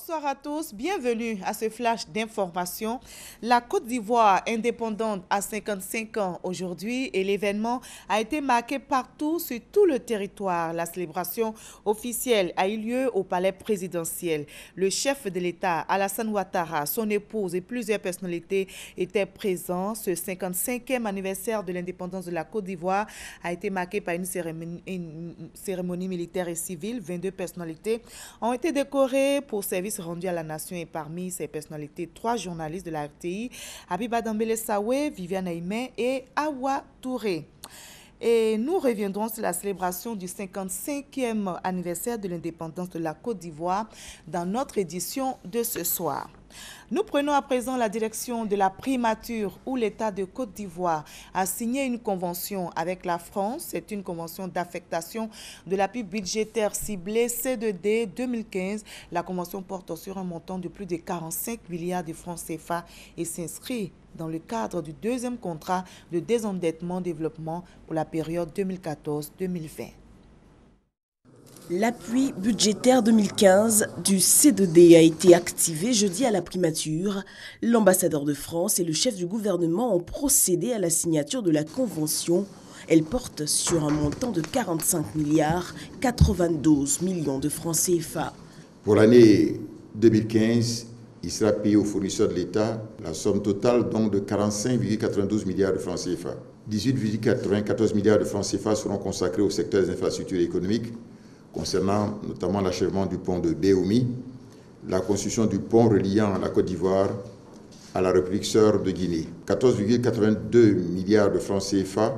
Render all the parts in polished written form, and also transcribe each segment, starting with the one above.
Bonsoir à tous, bienvenue à ce flash d'information. La Côte d'Ivoire indépendante à 55 ans aujourd'hui et l'événement a été marqué partout sur tout le territoire. La célébration officielle a eu lieu au palais présidentiel. Le chef de l'État, Alassane Ouattara, son épouse et plusieurs personnalités étaient présents. Ce 55e anniversaire de l'indépendance de la Côte d'Ivoire a été marqué par une cérémonie militaire et civile. 22 personnalités ont été décorées pour service rendu à la nation et parmi ces personnalités, 3 journalistes de la RTI, Habiba Dambélé Sawé, Viviane Aïmé et Awa Touré. Et nous reviendrons sur la célébration du 55e anniversaire de l'indépendance de la Côte d'Ivoire dans notre édition de ce soir. Nous prenons à présent la direction de la primature où l'État de Côte d'Ivoire a signé une convention avec la France. C'est une convention d'affectation de l'appui budgétaire ciblé C2D 2015. La convention porte sur un montant de plus de 45 milliards de francs CFA et s'inscrit dans le cadre du deuxième contrat de désendettement-développement pour la période 2014-2020. L'appui budgétaire 2015 du C2D a été activé jeudi à la primature. L'ambassadeur de France et le chef du gouvernement ont procédé à la signature de la convention. Elle porte sur un montant de 45 milliards 92 millions de francs CFA. Pour l'année 2015, il sera payé aux fournisseurs de l'État la somme totale donc de 45,92 milliards de francs CFA. 18,94 milliards de francs CFA seront consacrés au secteur des infrastructures économiques, concernant notamment l'achèvement du pont de Béoumi, la construction du pont reliant la Côte d'Ivoire à la République sœur de Guinée. 14,82 milliards de francs CFA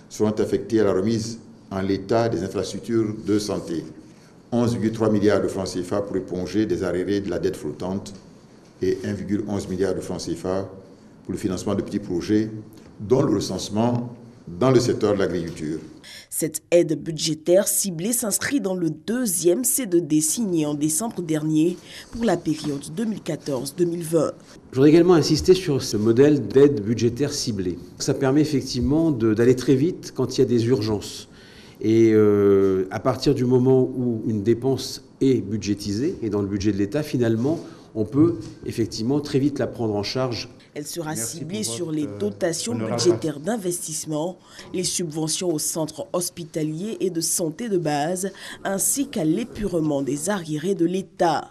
seront affectés à la remise en l'état des infrastructures de santé. 11,3 milliards de francs CFA pour éponger des arriérés de la dette flottante et 1,11 milliard de francs CFA pour le financement de petits projets, dont le recensement dans le secteur de l'agriculture. Cette aide budgétaire ciblée s'inscrit dans le deuxième C2D signé en décembre dernier pour la période 2014-2020. Je voudrais également insister sur ce modèle d'aide budgétaire ciblée. Ça permet effectivement d'aller très vite quand il y a des urgences. Et à partir du moment où une dépense est budgétisée, et dans le budget de l'État, finalement, on peut effectivement très vite la prendre en charge. Elle sera ciblée sur les dotations budgétaires d'investissement, les subventions aux centres hospitaliers et de santé de base, ainsi qu'à l'épurement des arriérés de l'État.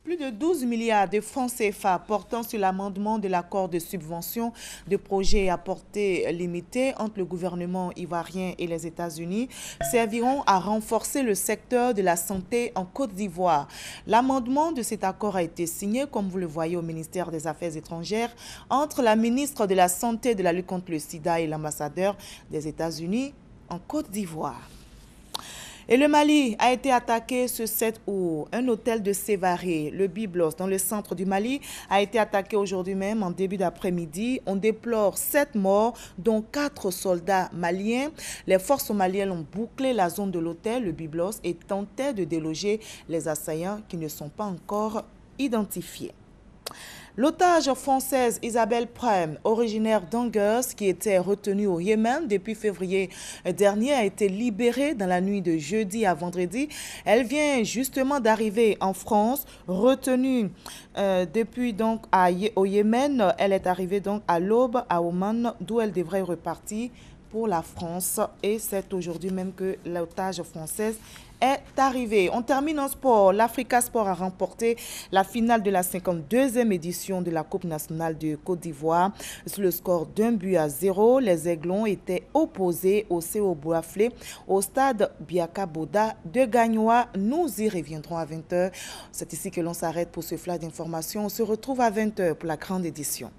Plus de 12 milliards de francs CFA portant sur l'amendement de l'accord de subvention de projets à portée limitée entre le gouvernement ivoirien et les États-Unis serviront à renforcer le secteur de la santé en Côte d'Ivoire. L'amendement de cet accord a été signé, comme vous le voyez, au ministère des Affaires étrangères entre la ministre de la Santé et de la lutte contre le sida et l'ambassadeur des États-Unis en Côte d'Ivoire. Et le Mali a été attaqué ce 7 août. Un hôtel de Sévaré, le Byblos, dans le centre du Mali, a été attaqué aujourd'hui même en début d'après-midi. On déplore 7 morts, dont 4 soldats maliens. Les forces maliennes ont bouclé la zone de l'hôtel, le Byblos, et tentaient de déloger les assaillants qui ne sont pas encore identifiés. L'otage française Isabelle Prem, originaire d'Angers, qui était retenue au Yémen depuis février dernier, a été libérée dans la nuit de jeudi à vendredi. Elle vient justement d'arriver en France, retenue depuis donc au Yémen. Elle est arrivée donc à l'aube à Oman, d'où elle devrait repartir pour la France. Et c'est aujourd'hui même que l'otage française est arrivé. On termine en sport. L'Africa Sport a remporté la finale de la 52e édition de la Coupe nationale de Côte d'Ivoire. Sur le score d'1-0, les Aiglons étaient opposés au CO Bouaflé au stade Biaka Boda de Gagnoa. Nous y reviendrons à 20h. C'est ici que l'on s'arrête pour ce flash d'information. On se retrouve à 20h pour la grande édition.